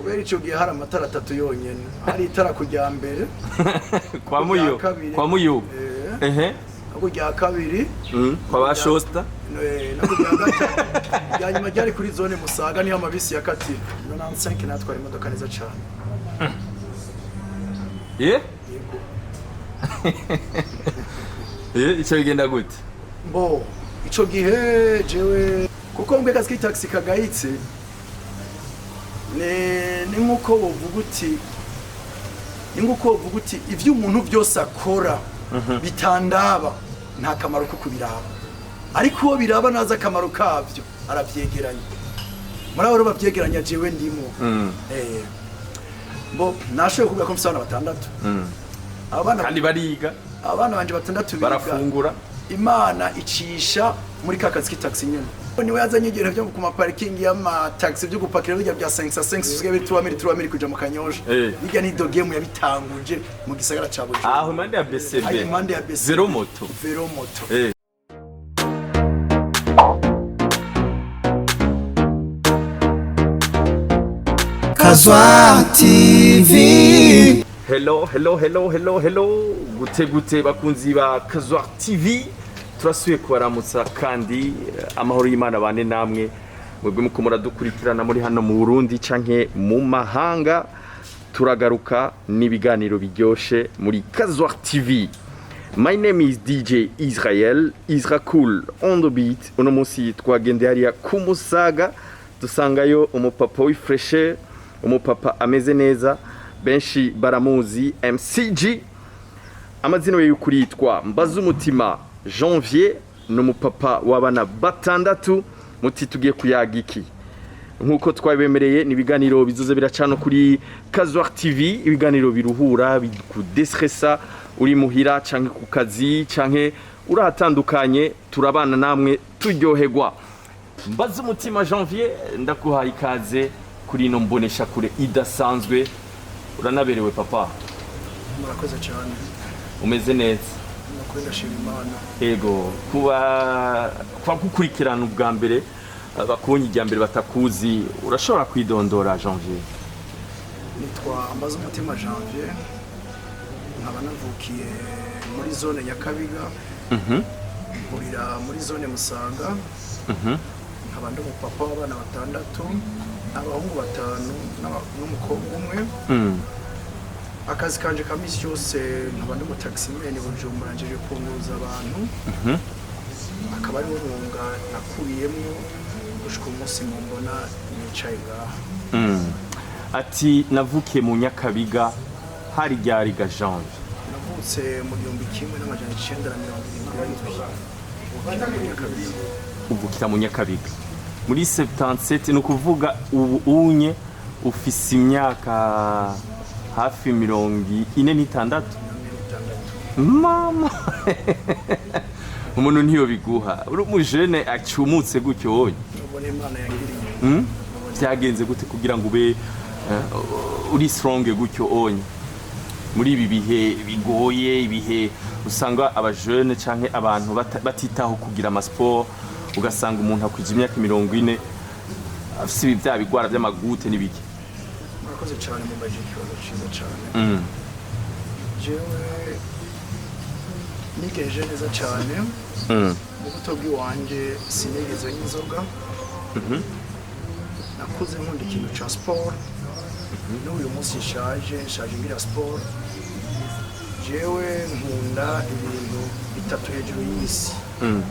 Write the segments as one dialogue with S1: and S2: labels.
S1: kubera ico gihe hari amatara 3 yonyene hari itara kujya mbere
S2: kwa muyo
S1: ako rya kabiri
S2: kwa bashosta
S1: nako rya gatatu yanyuma ryari kuri zone Musaga niho amabisi yakatira 95 natwara imodoka neza cyane
S2: ico bigenda gute
S1: bo ico gihe jewe kuko mbwe kazi taxi kagayitse ni nkuko uvuga uti ivyo umuntu byose akora bitandaba nta kamaro ko kubiraba ariko uwo biraba naza akamaro kavyo aravyegeranya muri abo bavyegeranya jewe ndimo bo nashoye kuvuga ko mfisana batandatu abana
S2: kandi bariga
S1: abana banje batandatu biga
S2: barafungura
S1: imana icisha muri kakazi taxi nyene niwe yazanye igero byo ku parking y'ama taxi byo gupakira bijya bya 5 susigaye 3 kuja mu Kanyosha bijya ni dogemu yabitanguje mu gisagara ca Bujumbura
S2: aho mande ya BCB zero moto
S3: Kazwa TV.
S2: Hello gute bakunzi ba Kazwa TV turasuye kubaramutsa kandi amahoro y'Imana bane namwe mwebwe muko muradukurikirana muri hano mu Burundi canke mu mahanga turagaruka n'ibiganiro biryoshe muri Kazwa TV. My name is DJ Israel Cool on the beat. Uno munsi twagende hariya kumusanga dusangayo umupapa w'ifreshe umupapa ameze neza benshi baramuzi MCG amazina ye yukuritwa Mbazumutima Janvier n'umupapa w'abana batandatu muti tugiye kuyagiki nkuko twabemereye ni biganiro bizoze biracano kuri Kazwa TV ibiganiro biruhura bikudestressa uri muhira canke ku kazi canke urahatandukanye turabana namwe turyoherwa Mbazumutima Janvier ndakuhaye ikaze kuri no mbonesha kure idasanzwe uranaberewe papa
S1: murakoze cyane
S2: umeze neza
S1: nakwenda shima Imana
S2: ego kuba gukurikirana ubwa mbere bakonye ijya mbere batakuzi urashobora kwidondora Janvier
S1: nitwa Mbazumutima Janvier nkaba navukiye muri zone Nyakabiga murira muri zone Musaga nkaba ndi umupapa w'abana batandatu abahungu batanu n'umukobwa umwe akazi kanje kamisi yose nkaba ndi taximan Bujumbura njeje kunguza abantu akaba ari urunga nakubiyemo gushika umunsi mbona nicaye ngaha
S2: ati navukiye mu Nyakabiga hari ryariga Janvier
S1: navutse mu 1977
S2: uvukira mu Nyakabiga muri 77 nukuvuga ubu unye ufise imyaka hafi 46 mama umuntu ntiyo biguha uri umujene acumutse gutyo wowe
S1: ubone Imana yagiriye
S2: byagenze gute kugira ngo ube uri strong gutyo onye muri ibi bihe bigoye ibihe usanga abajene canke abantu batitaho kugira amasport ugasanga umuntu akwije imyaka 40 afise ibi bya bigwara by'amagute nibiki
S1: murakoze cyane mu bajikibazo ciza cyane jewe nigeje neza cyane mu buto bw'iwanje sinigeze n'inzoga nakuze nkunda ikintu ca sport n'uyu munsi nshaje ngira sport jewe nkunda ibintu bitatu hejuru y'isi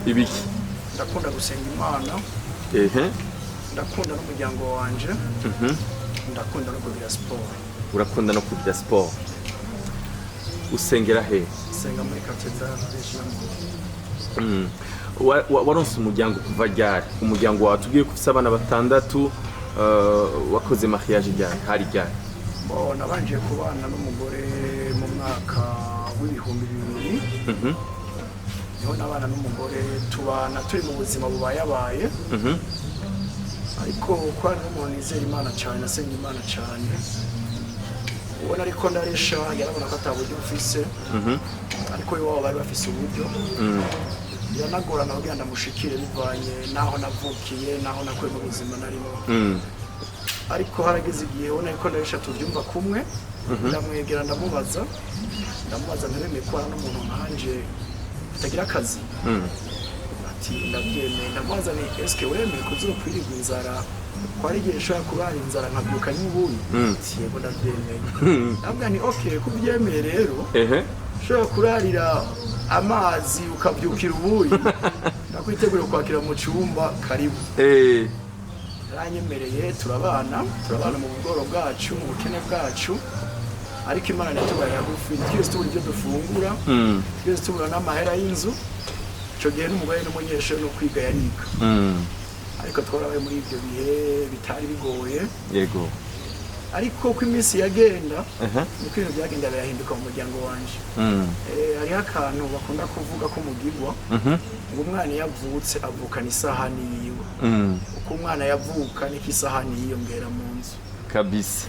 S2: ibiki
S1: ndakunda gusenga Imana ndakunda n'umuryango wanje ndakunda no kugira sport
S2: urakunda no kugira sport usengera he
S1: senga muri katedrale
S2: waronse umuryango kuva ryari umuryango wawe tubwiye ko ufise abana batandatu wakoze mariage ryari hari ryari
S1: nabanje kubana n'umugore mu mwaka w'ibihumbi 2000 niho nabana n'umugore tubana turi mu buzima bubayabaye ariko kwa n'umuntu izera Imana cyane asenga Imana cyane ubona ariko ndaresha yarabona ko ataburyo ufise ariko iwabo bari bafise uburyo yanagorana kugira ndamushikire bivanye naho navukiye naho nakuye mu buzima narimo ariko harageze igihe ubona ko narisha tubyumva kumwe ndamwegera ndamubaza ntiremeye ko n'umuntu nkanje atagira akazi ati ndabyemeye ndamubaza ni eske uremeye kuzokwirirwa inzara ko ari igihe nshobora kurara inzara nkabyuka n'ubundi yego ndabyemeye ndabwira ni okay ko ubyemeye rero ushobora kurarira amazi ukabyukira ubuyi nakwitegura kwakira mu cyumba karibu yaranyemereye turabana mu bugoro bwacu mu bukene bwacu ariko Imana ntitubaye hagufi twese tubura ibyo dufungura twese tubura n'amahera y'inzu icyo gihe n'umugore n'umunyeshuri no kwiga yariga ariko twarabaye muri ibyo bihe bitari bigoye
S2: yego
S1: ariko ko iminsi yagenda niko ibintu byagenda birahinduka mu muryango wanje hariho akantu bakunda kuvuga ko mugirwa ngo umwana yavutse avukana isahani yiwe uko umwana yavuka niko isahani yiyongera mu nzu
S2: kabisa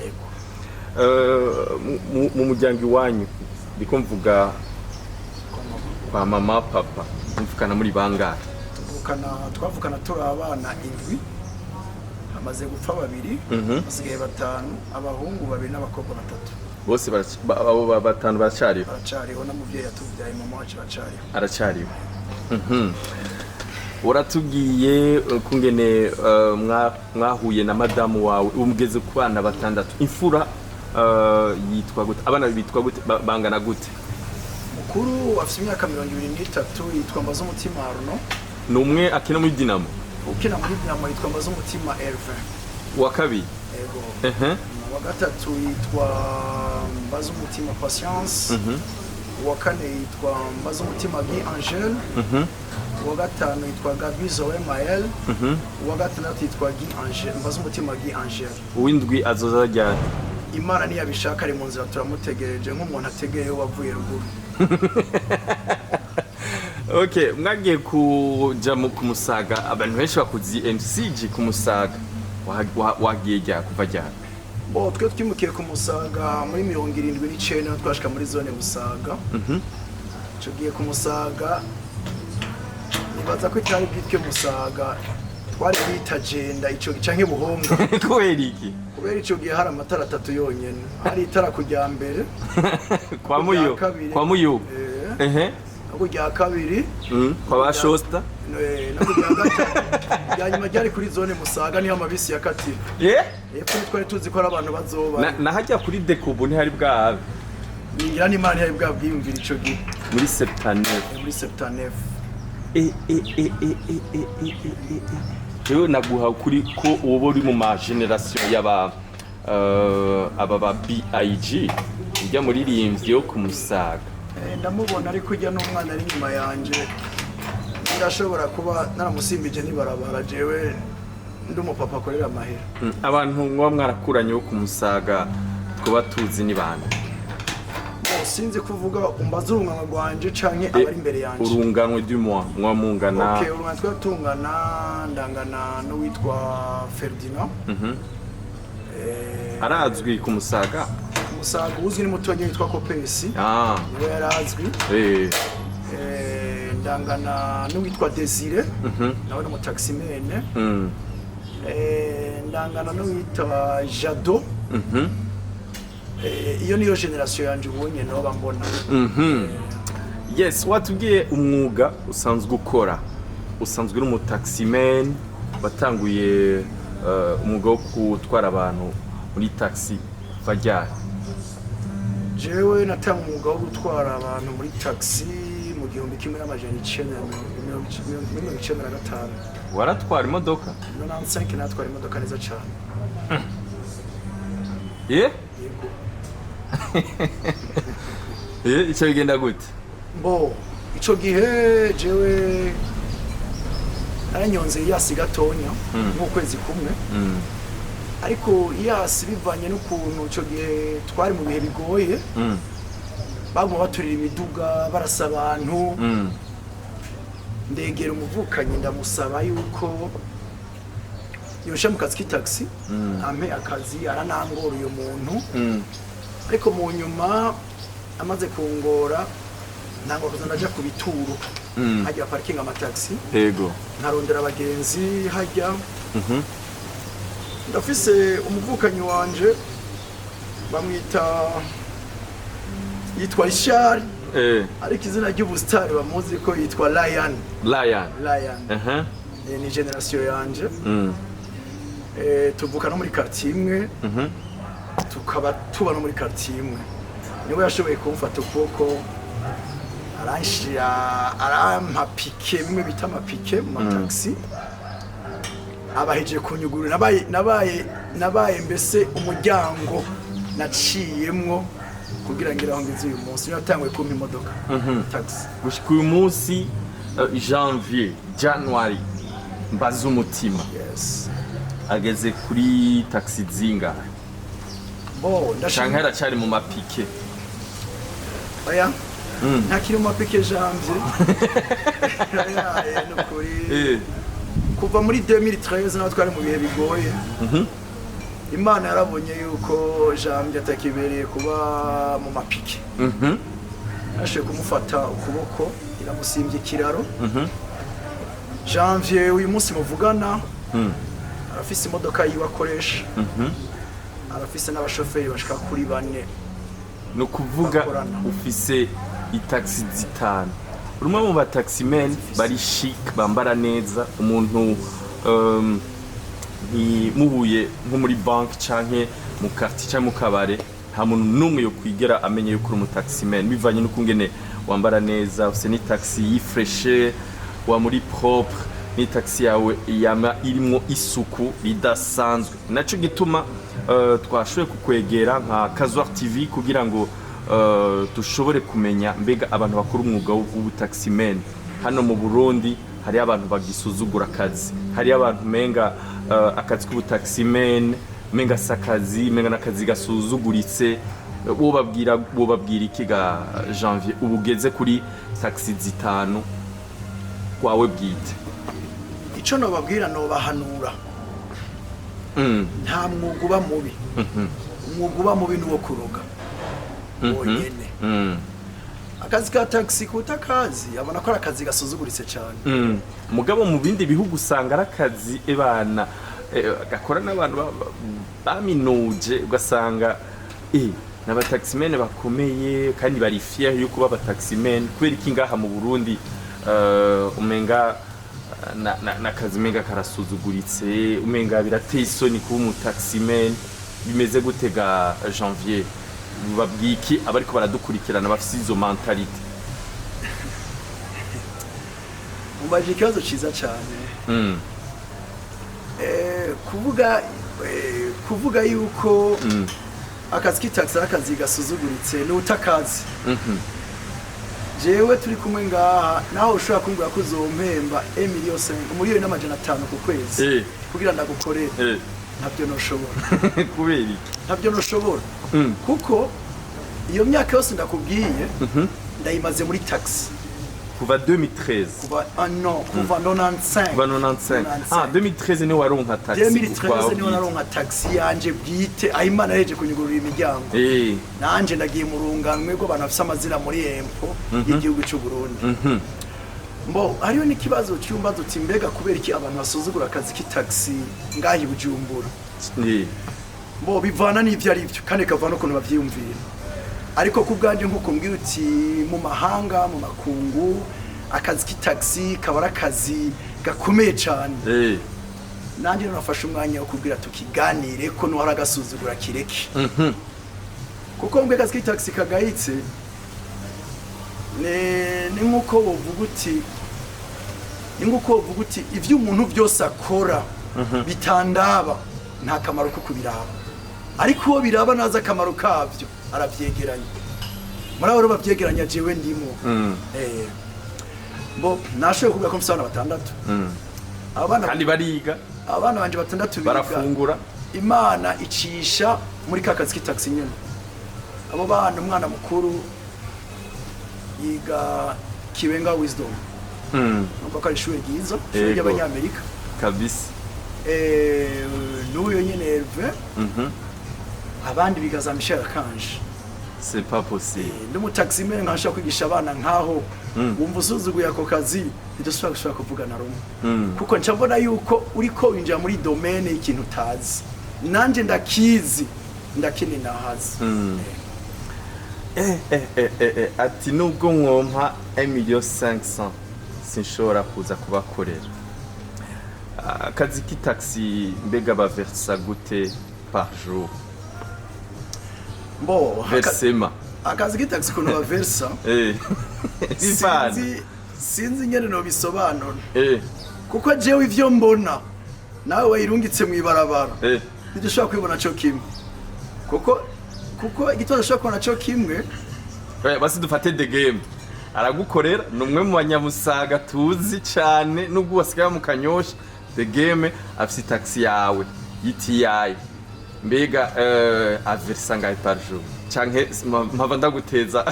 S2: mu muryango iwanyu ndiko mvuga kwa mama papa mvukana muri bangahe
S1: twavukana turi abana 7 amaze gupfa 2 hasigaye 5 abahungu 2 n'abakobwa 3
S2: bose abo 5 baracariho
S1: n'umuvyeyi yatubyaye mama wacu
S2: aracariho uratubwiye kungene mwahuye na madamu wawe umugeze ku bana 6 imfura yitwa gute abana bitwa gute bangana gute
S1: mukuru afite imyaka 23 yitwa Mbaza umutima Arno
S2: numwe akina muri Dinamo
S1: ukina muri Dinamo yitwa Mbaza umutima Herve
S2: wa kabiri
S1: yego wa gatatu yitwa Mbaza umutima Patience wa kane yitwa Mbaza umutima Guy Angel wa gatanu yitwa Gabi Zoe Mael wa gatandatu yitwa Guy Angel Mbaza umutima Guy Angel
S2: uwindwi azoza ryari
S1: Imana niyabishaka ari mu nzira turamutegereje nk'umuntu ategeye wavuye ruguru
S2: Okay, mwagiye kuja mu kumusaga abantu benshi bakuzi MCG kumusaga wagiye jya kuva jya
S1: twe twimukiye kumusaga muri 79 twashika muri zone Musaga tugiye kumusaga nibaza ko cyari bwitwe Musaga twari bita Jenda ico canke Buhonga
S2: kubera iki
S1: kubera ico gihe hari amatara 3 yonyene hari itara kujya mbere
S2: kwa muyo
S1: nako rya kabiri
S2: kwa bashosta
S1: nako rya gatatu yanyuma ryari kuri zone Musaga niho amabisi yakatira epfo twari tuzi ko ari abantu bazoba
S2: nahajya kuri Dekobo ntihari bwabe
S1: ngira ni Imana yari bwabwiyumvira ico gihe
S2: muri 79 Jewe naguha kuri ko uwo uri mu ma generation y'aba aba BIG ujya muri rimvye yo kumusaga
S1: ndamubona ariko ujya n'umwana ari nyuma yanje ndashobora kuba naramusimbije nibarabara jewe ndumupapa akorera amahera
S2: abantu mwa mwarakuranye wo kumusaga twoba tuzi ni bana
S1: sinzi kuvuga umbaza urungano rwanje canke abari imbere yanje
S2: urunganwe du mois mwa mungana
S1: okay urungano twatungana ndangana no witwa Ferdinand
S2: arazwi kumusaga
S1: Musaga uzwi ni mutonyi witwa Kopesi niwe yarazwi ndangana n'uwitwa Desire nawe mu taximene ndangana n'uwitwa Jado iyo niyo generation yanje ubonye no bambona
S2: yes watubwiye umwuga usanzwe gukora usanzwe uri mu taximan batanguye umwuga wo gutwara abantu muri taxi bajya
S1: jewe natanga umwuga wo gutwara abantu muri taxi mu 1995
S2: waratwara imodoka
S1: 95 natwara imodoka neza cyane
S2: icyo bigenda gute
S1: ico gihe jewe aranyonze yasi gatonya nk'ukwezi kumwe ariko yasi bivanye n'ukuntu ico gihe twari mu bihe bigoye baguma baturira imiduga barasa abantu ndegera umuvukanyi ndamusaba yuko yosha mu kazi k'itaxi ampe akazi aranangora uyo muntu ariko mu nyuma amaze kungora ntango kuzaja ku bituro hajya parking amataxi
S2: yego
S1: nkarondera abagenzi hajya ndafise umuvukanyi wanje bamwita yitwa Richard ariko izina ry'ubustari bamuzi ko yitwa Lion. Ni generation yanje tuvuka no muri quartier imwe tukaba tuba no muri quartier imwe niwe yashoboye kumfata ukuboko aranshira arampa pike bimwe bita amapike mu mataxi abaheje kunyugurura nabaye mbese umuryango naciyemwo kugira ngo irahongeze uyu munsi natangwe kumpa imodoka taxi
S2: gushika uyu munsi January mbaza umutima ageze kuri taxi zinga ndashaka cyari mu mapike
S1: oya ntakiri mu mapike Janvier nukuri kuva muri 2013 naho twari mu bihe bigoye Imana yarabonye yuko Janvier atakibereye kuba mu mapike ashe kumufata ukuboko iramusimbye kiraro Janvier uyu munsi muvugana arafise imodoka yiwe akoresha arafise n'abashoferi bashika kuri 4
S2: no kuvuga ufise itaxi zitanu urumwe mu ba taximen bari chic bambara neza umuntu muhuye nko muri bank canke mu quartier canke mu kabare nta muntu numwe yo kwigera amenye yuko uri mu taximen bivanye n'ukungene wambara neza ufise ni taxi yifreshe wa muri propre ni taxi yawe yama irimwo isuku ridasanzwe naco gituma twashoboye kukwegera nka Kazuar TV kugira ngo dushobore kumenya mbega abantu bakora umwuga w'ubutaximen hano mu Burundi hari abantu bagisuzugura akazi hari abantu menga akazi k'ubutaximen menga sakazi menga nakazi gasuzuguritse babwira iki ga Janvier ubugeze kuri taxi zitanu kwawe bwite
S1: ico no babwira no bahanura nta mwuga uba mubi umwuga uba mubi nuwo kuroga wonyene akazi ka taxi kutakazi abona ko akazi gasuzuguritse cyane
S2: mugabo mu bindi bihugu usanga arakazi ebana gakora n'abantu baminuje ugasanga n'abataximene bakomeye kandi bari fier yuko baba taximen kubera iki ngaha mu Burundi umenga nakazi menga karasuzuguritse umenga birateye isoni kuba umutaximen bimeze gutega Janvier babwiki abariko baradukurikirana bafise izo mentality
S1: umbaje ikibazo ciza cyane kuvuga yuko akazi k'itaxi akazi gasuzuguritse n'utakazi jewe turi kumwe ngaha naho ushobora kumbwira ko uzompemba miliyoni n'amajana 5 ku kwezi kugira ndagukorere ntabyo noshobora
S2: kubera iki
S1: ntabyo noshobora kuko iyo myaka yose ndakubwiye ndayimaze muri taxi
S2: kuva 2013
S1: kuva 95
S2: 2013 ni waronka taxi
S1: 2013 ni waronka taxi yanje bwite ayimana yeje kunyugurura imiryango nanje ndagiye mu runganwe rwo abantu afise amazina muri empo y'igihugu cy'u Burundi hariyo n'ikibazo cy'umbazo uti mbega kubera iki abantu basuzugura akazi k'itaxi ngahi Bujumbura bivana n'ivyo ari byo kandi kavana ukuntu bavyiyumvira ariko kubwanje nkuko mbwira uti mu mahanga mu makungu akazi k'itaxi kabara akazi gakomeye cyane nanjye nafashe umwanya wo kubwira tukiganire ko no haragasuzugura kireke kuko mbwe akazi k'itaxi kagayitse ni nkuko wovuga uti ivyo umuntu byose akora bitandaba nta kamaro ko kubiraba ariko uwo biraba naza akamaro kavyo aravyegeranya muri abo bavyegeranya jewe ndimo nashoboye kuvuga ko mfise abana 6
S2: kandi bariga
S1: abana banje 6
S2: barafungura
S1: Imana icisha muri kakazi k'itaxi nyene abo bana umwana mukuru yiga Kibenga Wisdom nuko ari ishuri ryiza ishuri ry'abanyamerika
S2: kabisa
S1: n'uyo nyene Herve abandi bigaza Michel Kanje
S2: c'est pas possible
S1: n'umutaximen nkasha kwigisha abana nkaho wumva usuzuguye ako kazi bidashobora kuvuga na rumwe kuko ncambona yuko uriko winjira muri domaine y'ikintu utazi nanje ndakizi ndakini nahazi.
S2: Ati nubwo mwompa 1,500,000 sinshobora kuza kubakorera. Akazi k'itaxi mbega baversa gute par jour?
S1: Bo
S2: Versema.
S1: akazi k'itaxi kuno baversa sinzi nyene no bisobanura kuko jewe ivyo mbona nawe wayirungitse mu ibarabara ntidushobora kwibona cyo kimwe kuko igitondo ushobora kubona cyo kimwe.
S2: Basi dufate the game aragukorera numwe mu banyamusaga tuzi cyane nubwo wasigaye mu Kanyosha. The game afite taxi yawe yitiyaye mbega aversa ngahe par jour canke mpava ndaguteza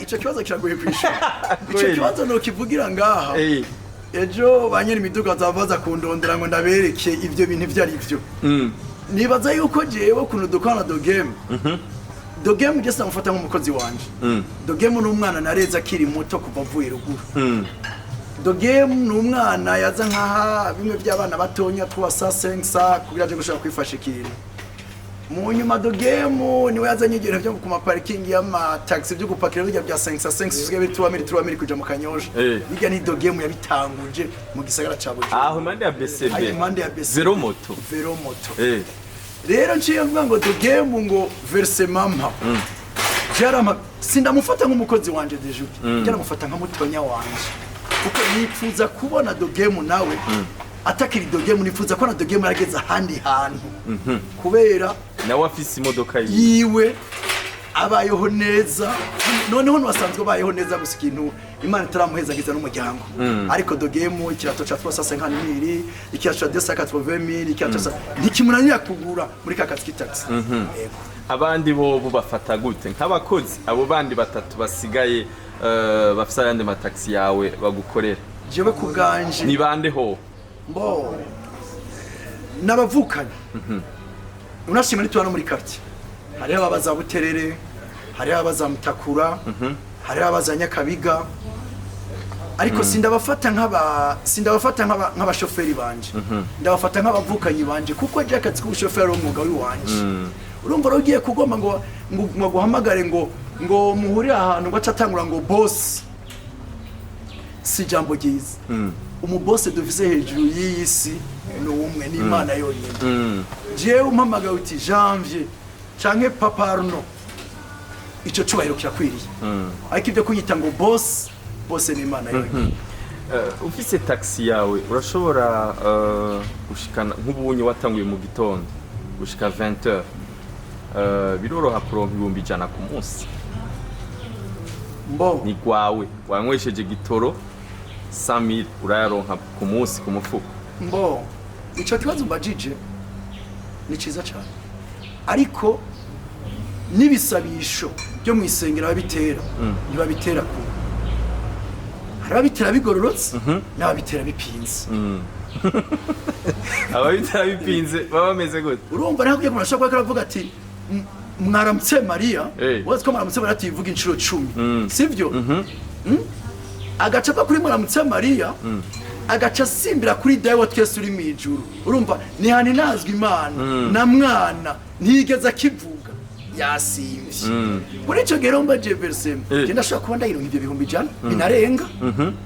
S1: ico kibazo kiragoye kwishura. Ico kibazo no kivugira ngaha ejo banyene imiduga zavaza kundondera ngo ndabereke ivyo bintu ivyo ari byo. Nibaza yuko jewe kuno dukana do game Dogemu just amufata nk'umukozi wanje. Dogemu n'umwana nareza akiri muto kuva avuye ruguru. Dogemu n'umwana yaza nkaha bimwe by'abana batonya twa sa 5 kugira aje gushaka kwifasha ikintu. Mu nyuma Dogemu niwe yazanye igero byo ku ma parking y'ama taxi byo gupakira bijya bya 5 usigaye bituwa 3 kuja mu Kanyosha. Bijya ni Dogemu yabitanguje mu gisagara ca Bujumbura.
S2: Aho mande ya BCB. Zero moto.
S1: Rero nciye mvuga ngo Dogemu ngo verse mama. Jarama sindamufata nk'umukozi wanje dejuti. Jaramufata nka mutonya wanje. Kuko nifuza kubona Dogemu nawe atakiri Dogemu nifuza ko na Dogemu yarageza handi hantu. Kubera
S2: nawe afise imodoka
S1: yiwe abayeho neza noneho nwasanzwe bayeho neza gusa ikintu Imana itaramuhezagiza n'umuryango. Ariko Dogemu ikirato cha 350,000 ikirato cha 280,000 ikirato cha ntikimunanira kugura muri kakazi k'itaxi.
S2: Abandi bo bafata gute nk'abakozi abo bandi batatu basigaye bafisa yande mataxi yawe bagukorera?
S1: Jewe kuganje
S2: ni bande ho?
S1: Mbo nabavukanye unashima ni tuwana muri quartier. Hari ababaza Buterere, hari ababaza Mutakura, hari ababaza Nyakabiga. Ariko sindabafata nk'abashoferi banje. Ndabafata nk'abavukanyi banje kuko je akazi k'ubushoferi umwuga w'iwanje. Urumva rogiye kugoma ngo guhamagare ngo muhuri ahantu ngo acatangura ngo boss. Si jambo ryiza. Umubose dufise hejuru y'isi no umwe ni Imana yonyine. Jewe umpamagaye uti Janvier canke Papa Arno ico cyubahiro kirakwiriye. Ariko ibyo kunyita ngo boss ni Imana yonyine.
S2: Ufise taxi yawe urashobora gushikana nk'ubunye watanguye mu gitondo gushika 20h. Biroroha kuronka 100 ku munsi.
S1: Mbo
S2: ni kwawe wanywesheje gitoro 100,000 urayaronka ku munsi ku mufuko.
S1: Mbo ico kibazo mbajije ni ciza cyane. Ariko nibisabisho byo mwisengera babitera ntibabitera ku harabitera bigororotse n'ababitera bipinze.
S2: Ababitera bipinze baba bameze gute?
S1: Urumva naho kugiye kumashaka ko aravuga ati mwaramutse Maria wazi ko mwaramutse Maria tivuga inshuro 10 sivyo? Agacapa kuri mwaramutse Maria agaca simbira kuri dawe twese uri mwijuru. Urumva ni hani nazwi Imana na mwana ntigeza kivuga yasimvye. Muri ico gero mbaje verse je ndashaka kuba ndayironka ibyo 100 binarenga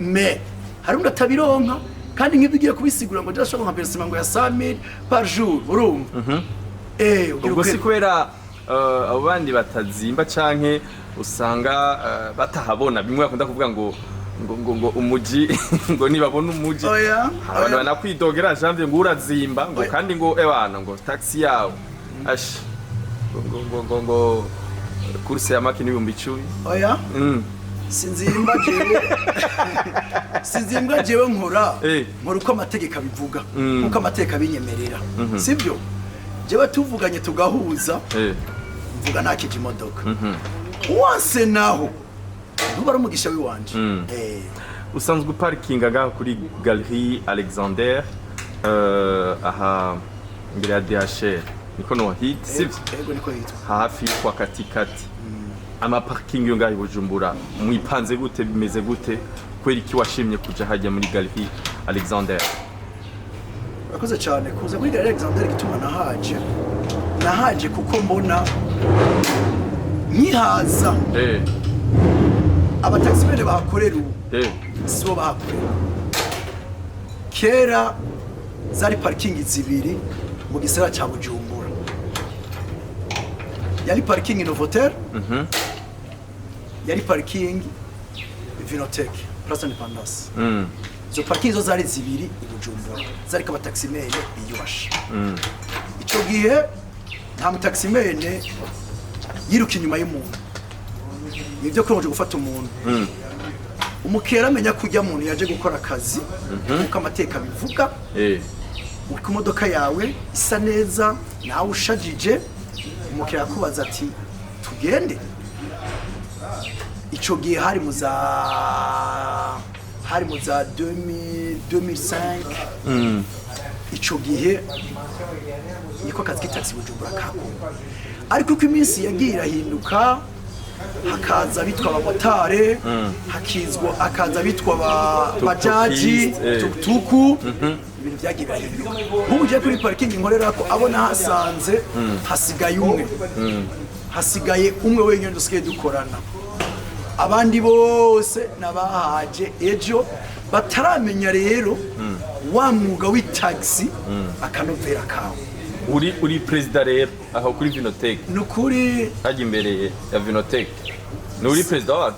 S1: me hari undi atabironka kandi nk'ibigiye kubisigura ngo ndashaka nka verse ngo ya 100,000 par jour. Urumva
S2: ubwo si kubera abo bandi batazimba canke usanga batahabona bimwe bakunda kuvuga ngo umuji ngo nibabona umuji abantu banakwidogera Janvier ngo urazimba ngo kandi ngo ebana ngo taxi yawe ash ngo kurse ya makini 10,000.
S1: Oya sinzimba jewe nkora uko amategeko abivuga uko amategeko abinyemerera sivyo? Jewe tuvuganye tugahuza mvuga nakije imodoka wase naho nubara umugisha wiwanje.
S2: Usanzwe parkinga gaho kuri Galerie Alexander aha imbere ya DHR niko no hit sivyo?
S1: Yego niko hit
S2: hafi kwa katikati. Ama parking yo ngaho Bujumbura mwipanze gute bimeze gute kweri ki washimye kuja hajya muri Galerie Alexander?
S1: murakoze cyane kuza kuri Alexander gituma nahaje kuko mbona nyihaza abataximene bahakorera sibo bahakorera kera zari parking zibiri mu gisera cya Bujumbura yari parking Novotel yari parking Vinotech Place Independance zo parking zo zari zibiri i Bujumbura zari ka bataximene biyubasha ico gihe nta mutaximene yiruka inyuma y'umuntu nibyo ko gufata umuntu umukera amenya kujya muntu yaje gukora akazi uko amateka bivuga uko imodoka yawe isa neza nawe ushajije umukera akubaza ati tugende ico gihe hari mu za 2005 ico gihe niko kazi k'itaxi Bujumbura kakunda ariko uko iminsi yagiye irahinduka hakaza bitwa abamotare hakaza bitwa bajaji tukutuku ibintu byagiye birahinduka ubu je kuri parking nkorera ko abona hasanze hasigaye umwe wenyine dusigaye dukorana abandi bose nabahaje ejo bataramenya rero wa mwuga w'itaxi akanovera kawe
S2: uri president rero aho kuri Vinotech
S1: nukuri
S2: haje imbere ya Vinotech nuri president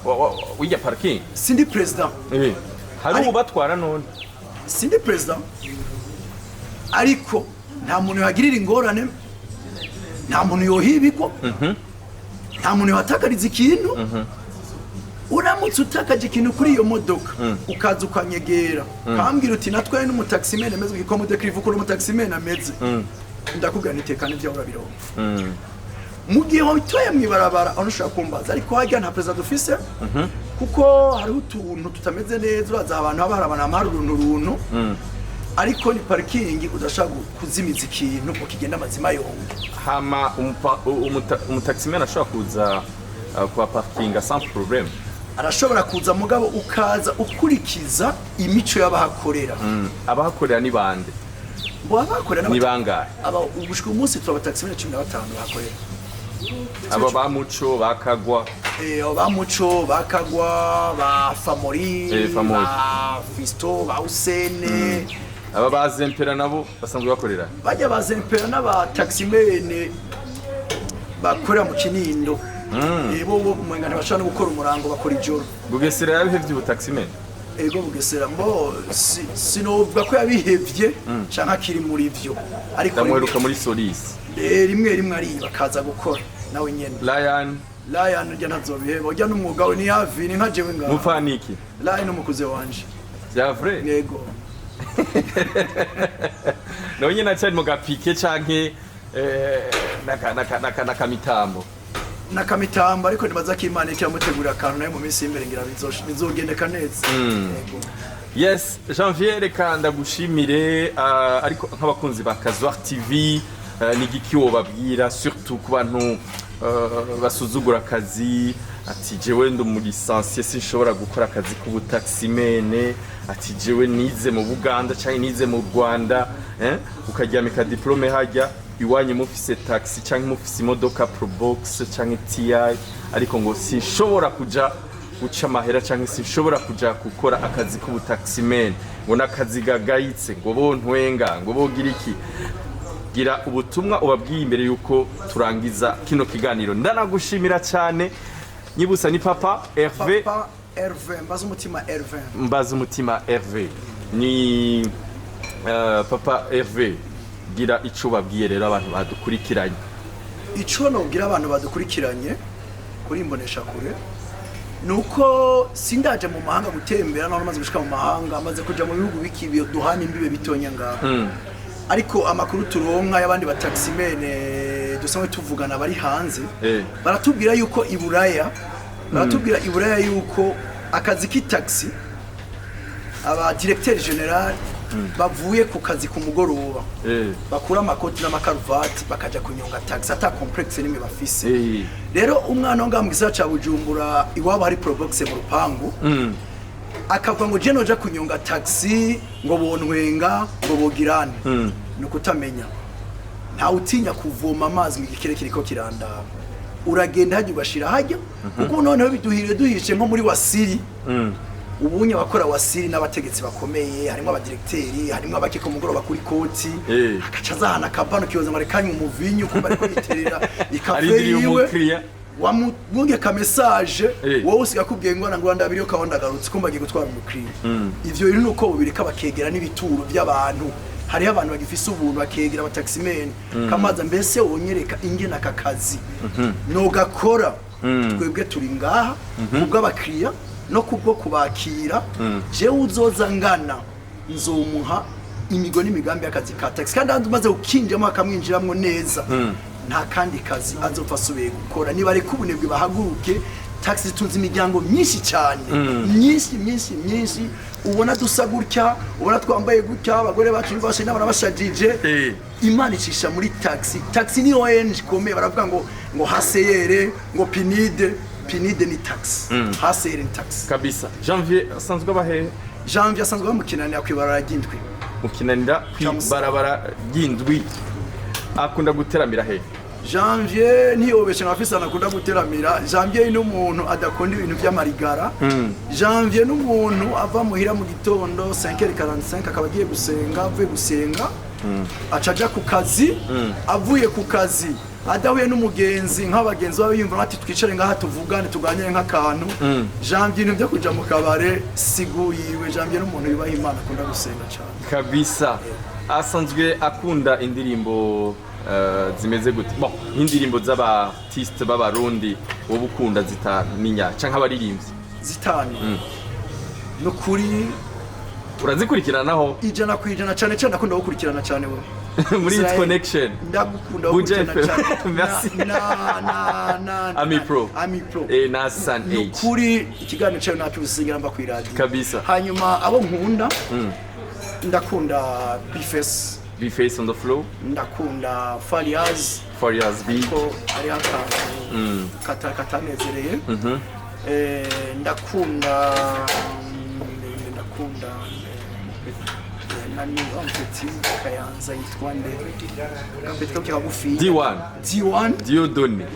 S2: w'ijya parking
S1: sindi president
S2: hari ubatwara none
S1: sindi president ariko nta muntu yagirira ingorane nta muntu yohibiko nta muntu yatakariza ikintu uramutse utakaje ikintu kuri iyo modoka ukaza ukanyegera kambwira uti natwaye n'umutaximene meze ko modoka ivuko n'umutaximene ameze ndakugana itekane bya urabironka mu gihe witoye mwibarabara aho ushaka kumbaza ariko hajya nta president office kuko hari utuntu tutameze neza uraza abantu abarabana amahari runtu ariko ni parking udashaka kuzimiza ikintu ukigenda amazima yongo
S2: hama umutaximene ashobora kuza kwa parking sans problème
S1: arashobora kuza mugabo ukaza ukurikiza imico y'abahakorera
S2: abahakorera ni bande
S1: abahakorera
S2: ni bangahe
S1: ubushika umunsi tuba taximene 15 bahakorera
S2: aba bamuco bakagwa
S1: bamuco bakagwa ba famori ba fisto ba usene
S2: aba bazempera nabo basanzwe bakorera
S1: bajya bazempera n'aba taximene bakorera mu Kinindo bo umwengane bashana gukora umurango bakora ijoro
S2: Bugesera yabihevye ubutaximene
S1: ego Bugesera mbo sinovuga ko yabihevye canka kiri muri vyo ariko
S2: ndamweruka muri Solis
S1: rimwe ari bakaza gukora nawe nyene Lion njya ntazobiheba ujya n'umwuga we ni yavi ni nka jewe ngaho
S2: mufaniki
S1: Lion umukuze wanje
S2: ya vrai
S1: yego
S2: nawe nyene cyari mu gapike canke nakamitambo
S1: nakamitambo ariko nibaza ko Imana iramutegurira akantu nayo mu minsi y'imbere ngira bizogendeka neza
S2: yes Janvier reka ndagushimire ariko nk'abakunzi ba Kazuar TV ni giki wobabwira surtout ku bantu basuzugura akazi ati jewe ndo mu licencié sinshobora gukora akazi k'ubutaximene ati jewe nize mu Buganda cyangwa nize mu Rwanda ukaryamika diplome hajya iwanye mufise taxi cyangwa mufise imodoka Probox cyangwa TI ariko ngo sinshobora kuja guca mahera cyangwa sinshobora kuja gukora akazi k'ubutaximene ngo nakazi gagayitse ngo bontwenga ngo bogira iki gira ubutumwa ubabwiye imbere yuko turangiza kino kiganiro ndanagushimira cyane nyibusa ni papa Hervé mbaza umutima Hervé ni papa Hervé gira ico babwiye rero abantu badukurikiranye
S1: ico nobwira abantu badukurikiranye kuri imbonesha kure nuko sindaje mu mahanga gutembera no maze gushika mu mahanga maze kuja mu bihugu bikibiyo duhana imbibe bitonya ngaho ariko amakuru turonka y'abandi bataximene dusanzwe tuvugana bari hanze baratubwira yuko iburaya yuko akazi k'itaxi aba directeur general bavuye ku kazi ku mugoroba bakura amakoti n'amakaruvati bakaja kunyonga taxi ata complexe nimwe bafise rero umwana ngo ambwisa ca Bujumbura iwabo hari Probox mu rupangu akavuga ngo je noja kunyonga taxi ngo bontwenga ngo bogirane nuko utamenya nta utinya kuvoma amazi mu gikere kiriko kirandaba uragenda hajya ugashira hajya kuko noneho duhishe nko muri wasiri ubunye bakora wasiri n'abategetsi bakomeye harimo abadirecteri harimo abakiko mugoroba kuri koti akaca zahana kabano kiyoza marekanye umuvinyu kumba ariko yiterera ikafe yiwe wamunge ka message wowe usiga kubwiye ngo ngo ndabiriyo kawonda garutse kumba giye gutwara umukiriya ivyo rero nuko bubirika bakegera n'ibituro by'abantu hari abantu bagifise ubuntu bakegera abataximeni kamaza mbese wonyereka ingena kakazi no gakora twebwe turi ngaha kubwo abakiriya no kubwo kubakira je uzoza ngana nzomuha imigo n'imigambi y'akazi ka taxi kandi andumaze ukinjamo akamwinjiramwo neza nta kandi kazi azopfa subiye gukora niba ariko ubunebwe bahaguruke taxi tunzi imiryango myinshi cyane myinshi ubona dusa gutya ubona twambaye gutya abagore bacu bose n'abana bashajije imana icisha muri taxi ni ONG komeye baravuga ngo haseyere ngo pinide ni taxi haseyere ni taxi
S2: kabisa. Janvier asanzwe abahe?
S1: Janvier asanzwe bamukinanira kwibarara ry'indwi
S2: mukinanira kwibarabara ry'indwi akunda guteramira he?
S1: Janvier ntiyobeshe nkafisa nakunda guteramira. Janvier ni umuntu adakunda ibintu by'amarigara. Janvier ni umuntu ava muhira mu gitondo 5:45 akaba agiye gusenga, avuye gusenga acaja ku kazi, avuye ku kazi adahuye n'umugenzi nk'abagenzi baba yumva ati twicare ngaha tuvugane tuganire nk'akantu. Janvier ibintu byo kuja mu kabare siguyiwe. Janvier ni umuntu yubaha Imana akunda gusenga cyane
S2: kabisa. Asanzwe akunda indirimbo zimeze gute? Bon, indirimbo z'abartiste b'abarundi wowe ukunda zitaninya canke abaririmbyi
S1: zitani no kuri
S2: urazikurikiranaho
S1: 100% cyane akunda gukurikirana cyane we
S2: muri Hit Connection
S1: ndagukunda gukurikirana cyane.
S2: Merci. Ami Pro na San H
S1: kuri ikiganiro cyawe nacyusigira mba ku radio
S2: kabisa.
S1: Hanyuma abo nkunda ndakunda B-Face
S2: on the floor,
S1: ndakunda Fariaz
S2: B
S1: ko ari haka katanezereye ndakunda nani amfiti kayanza yitwa nde kampeti ko kagufi D1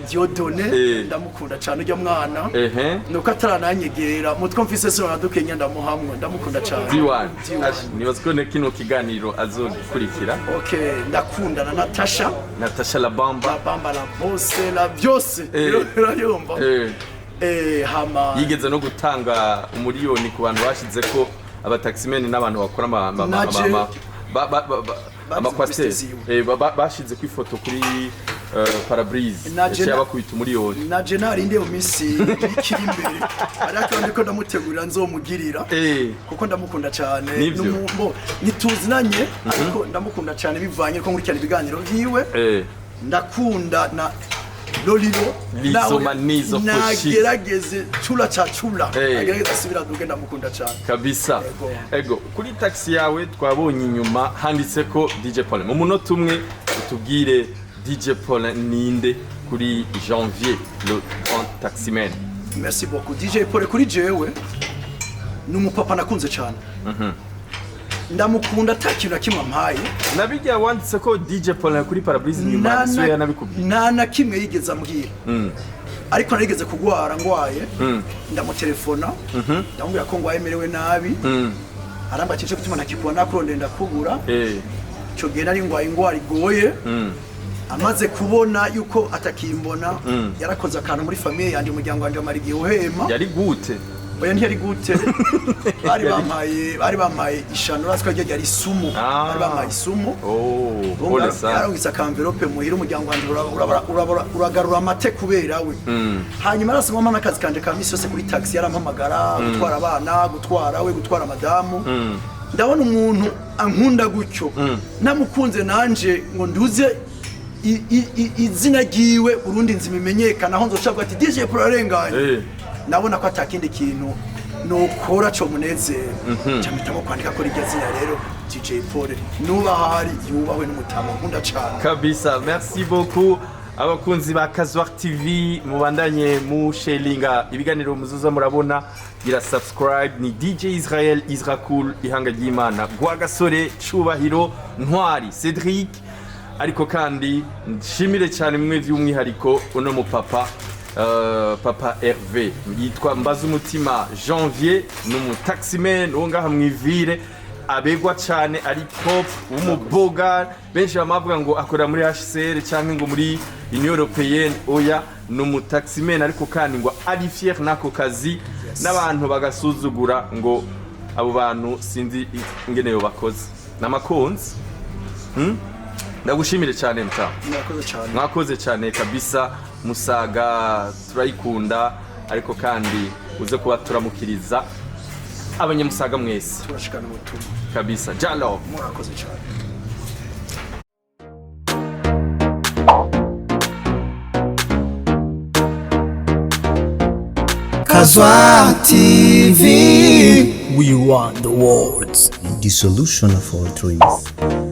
S1: Diodone ndamukunda cyane ujya mwana nuko atarananyegera mutwe mfise so nadukenya ndamuhamwe ndamukunda cyane
S2: D1 nibaza ko kino kiganiro azokurikira.
S1: Okay, ndakunda na Natacha la bamba la bose la byose urayumva hama
S2: yigeze no gutanga umuriyoni ku bantu bashize ko abataximeni n'abantu bakora amakwasiteri bashize ku ifoto kuri parabrise cyaba kwita umuriyoni
S1: naje narinde mu minsi ikiri imbere ariko ndiko ndamutegurira nzomugirira kuko ndamukunda cyane n'umbo nituzinanye ariko ndamukunda cyane bivanye ko nkurikirana ibiganiro byiwe ndakunda na Lolilo
S2: Lizomanizo
S1: nagerageze chula agerageza asubira dugenda mukunda cyane
S2: kabisa. Ego kuri taxi yawe twabonye inyuma handitse ko DJ Paulin. Mu munota umwe utubwire DJ Paulin ninde kuri Janvier le grand taximan.
S1: Merci beaucoup. DJ Paulin kuri jewe ni umupapa nakunze cyane. Ndamukunda takintu nakimwe mpaye
S2: nabijya wanditse ko DJ Paulin kuri parabrise nyuma so yanabikubwiye nta
S1: kimwe yigeze ambwira ariko narigeze kugwara ngwaye ndamutelefona ndamubwira ko ngwaye merewe nabi aramba cece gutuma nakikuba nakuronde ndakubura cyo genda ari ngwaye ingwara igoye amaze kubona yuko atakimbona yarakoze akantu muri famille yanje umuryango wanje amarigiye uhema
S2: yari gute
S1: oya ntiyari gute bari bamaye ishano raswa ryo yari isumu bari bamaye isumu yarongisa kanvelope muhira umuryango wanje uragarura amate kubera we hanyuma arasoma mama akazi kanje ka misi yose kuri taxi yarampamagara gutwara abana gutwara madamu ndabona umuntu ankunda gutyo namukunze nanje ngo nduze izina giwe urundi nzimenyekana aho nzocabwa ati DJ Paulin nabona ko atakindi kintu nokora cyo munezero cyamita kwandika ko rigezina rero DJ Paulin nuba hari yubahwe n'umutama nkunda cyane
S2: kabisa. Merci beaucoup abakunzi ba Kazuar TV mubandanye mu sharinga ibiganiro muzuza murabona gira subscribe ni DJ Israel Isracool ihanga ry'Imana gwa gasore cubahiro ntwari Cedric ariko kandi nshimire cyane mwe by'umwihariko uno mu papa papa Hervé yitwa mbaza umutima Janvier Taximan wo ngaha mwivire abegwa cyane ari pop umuboga benshi bamavuga ngo akora muri HCR cyangwa ngo muri Union Européenne oya Taximan ariko kandi ngo ari fier nako kazi n'abantu bagasuzugura ngo abo bantu sinzi ingene yo bakoze namakonzi ndagushimire cyane mta mwakoze cyane kabisa musaga turayikunda ariko kandi uze kuba turamukiriza abanyamusaga mwese
S1: turashikana ubutumwa
S2: kabisa jalo
S1: murakoze cyane
S3: Kazuar TV. We want the world's
S4: the solution of all trees.